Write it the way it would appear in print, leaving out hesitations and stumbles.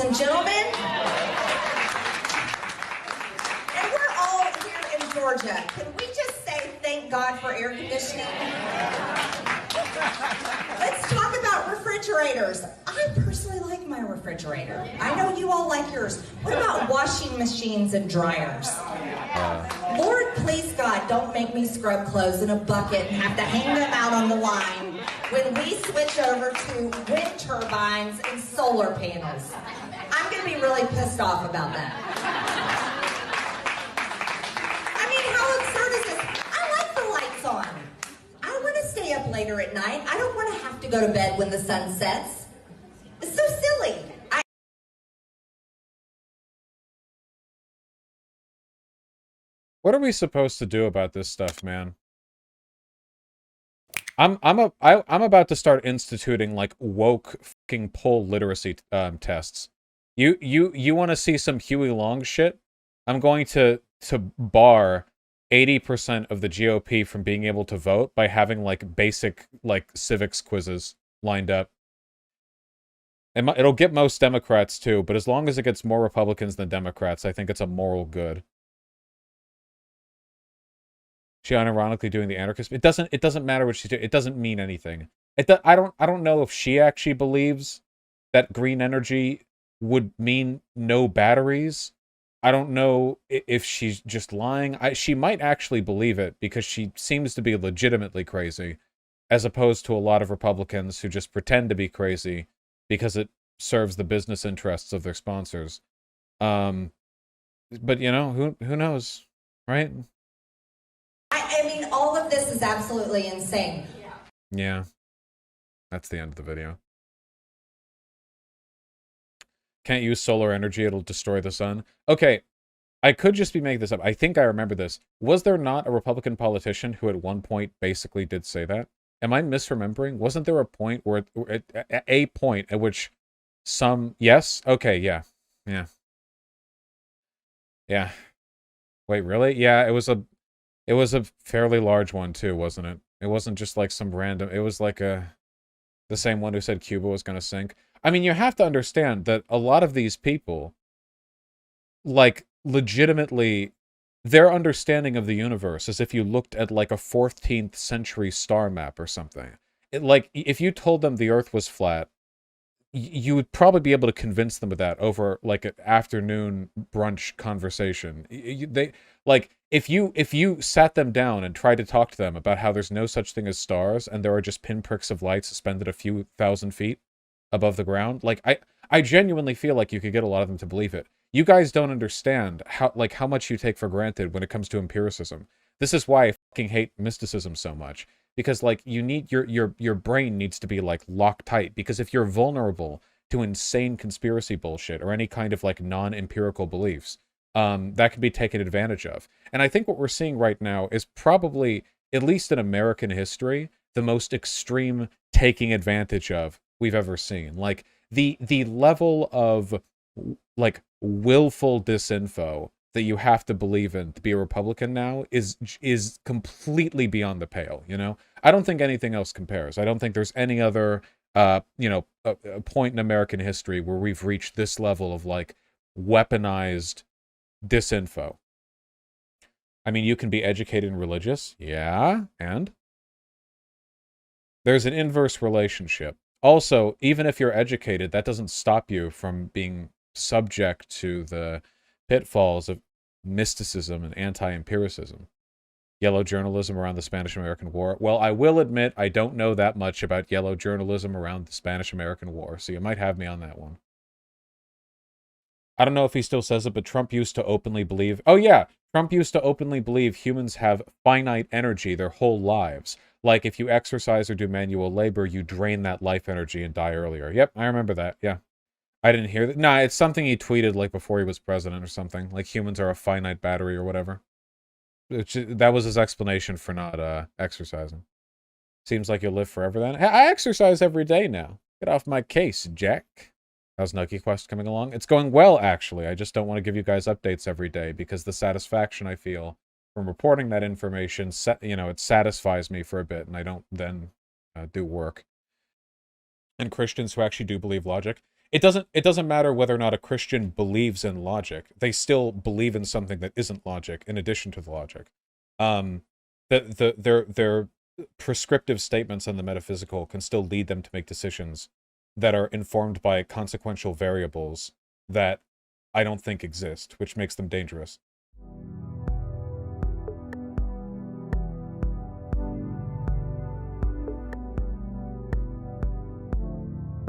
and gentlemen. And we're all here in Georgia. Can we just say thank God for air conditioning? Let's talk about refrigerators. I personally like my refrigerator. I know you all like yours. What about washing machines and dryers? Lord, please God, don't make me scrub clothes in a bucket and have to hang them out on the line when we switch over to wind turbines and solar panels. I'm going to be really pissed off about that. I mean, how absurd is this? I like the lights on. I want to stay up later at night. I don't want to have to go to bed when the sun sets. It's so silly. What are we supposed to do about this stuff, man? I'm about to start instituting like woke fucking poll literacy tests. You want to see some Huey Long shit? I'm going to bar 80% of the GOP from being able to vote by having like basic like civics quizzes lined up. It'll get most Democrats too, but as long as it gets more Republicans than Democrats, I think it's a moral good. She unironically doing the anarchist. It doesn't matter what she's doing. It doesn't mean anything. I don't know if she actually believes that green energy would mean no batteries. I don't know if she's just lying. She might actually believe it because she seems to be legitimately crazy, as opposed to a lot of Republicans who just pretend to be crazy because it serves the business interests of their sponsors. But you know, who knows, right? I mean, all of this is absolutely insane. Yeah. That's the end of the video. Can't use solar energy, it'll destroy the sun. Okay, I could just be making this up. I think I remember this. Was there not a Republican politician who at one point basically did say that? Am I misremembering? Wasn't there a point where, a point at which some... Yes? Okay, yeah. Yeah. Yeah. Wait, really? Yeah, it was a fairly large one too, wasn't it? It wasn't just like some random... It was like the same one who said Cuba was going to sink. I mean, you have to understand that a lot of these people, like, legitimately, their understanding of the universe is if you looked at, like, a 14th century star map or something. Like, if you told them the Earth was flat, you would probably be able to convince them of that over, like, an afternoon brunch conversation. If you sat them down and tried to talk to them about how there's no such thing as stars and there are just pinpricks of light suspended a few thousand feet above the ground, like, I genuinely feel like you could get a lot of them to believe it. You guys don't understand how much you take for granted when it comes to empiricism. This is why I fucking hate mysticism so much. Because, like, you need your brain needs to be, like, locked tight. Because if you're vulnerable to insane conspiracy bullshit or any kind of, like, non-empirical beliefs, that can be taken advantage of. And I think what we're seeing right now is probably, at least in American history, the most extreme taking advantage of we've ever seen. Like, the level of, like, willful disinfo that you have to believe in to be a Republican now is completely beyond the pale, you know? I don't think anything else compares. I don't think there's any other, a point in American history where we've reached this level of, like, weaponized disinfo. I mean, you can be educated and religious. Yeah, and? There's an inverse relationship. Also, even if you're educated, that doesn't stop you from being subject to the pitfalls of mysticism and anti-empiricism. Yellow journalism around the Spanish-American War. Well, I will admit I don't know that much about yellow journalism around the Spanish-American War, so you might have me on that one. I don't know if he still says it, but Trump used to openly believe... Oh yeah, Trump used to openly believe humans have finite energy their whole lives. Like, if you exercise or do manual labor, you drain that life energy and die earlier. Yep, I remember that, yeah. I didn't hear that. Nah, it's something he tweeted, like, before he was president or something. Like, humans are a finite battery or whatever. That was his explanation for not exercising. Seems like you'll live forever then. I exercise every day now. Get off my case, Jack. How's Nucky Quest coming along? It's going well, actually. I just don't want to give you guys updates every day because the satisfaction I feel from reporting that information, it satisfies me for a bit, and I don't then do work. And Christians who actually do believe logic. it doesn't matter whether or not a Christian believes in logic. They still believe in something that isn't logic in addition to the logic. Their prescriptive statements on the metaphysical can still lead them to make decisions that are informed by consequential variables that I don't think exist, which makes them dangerous.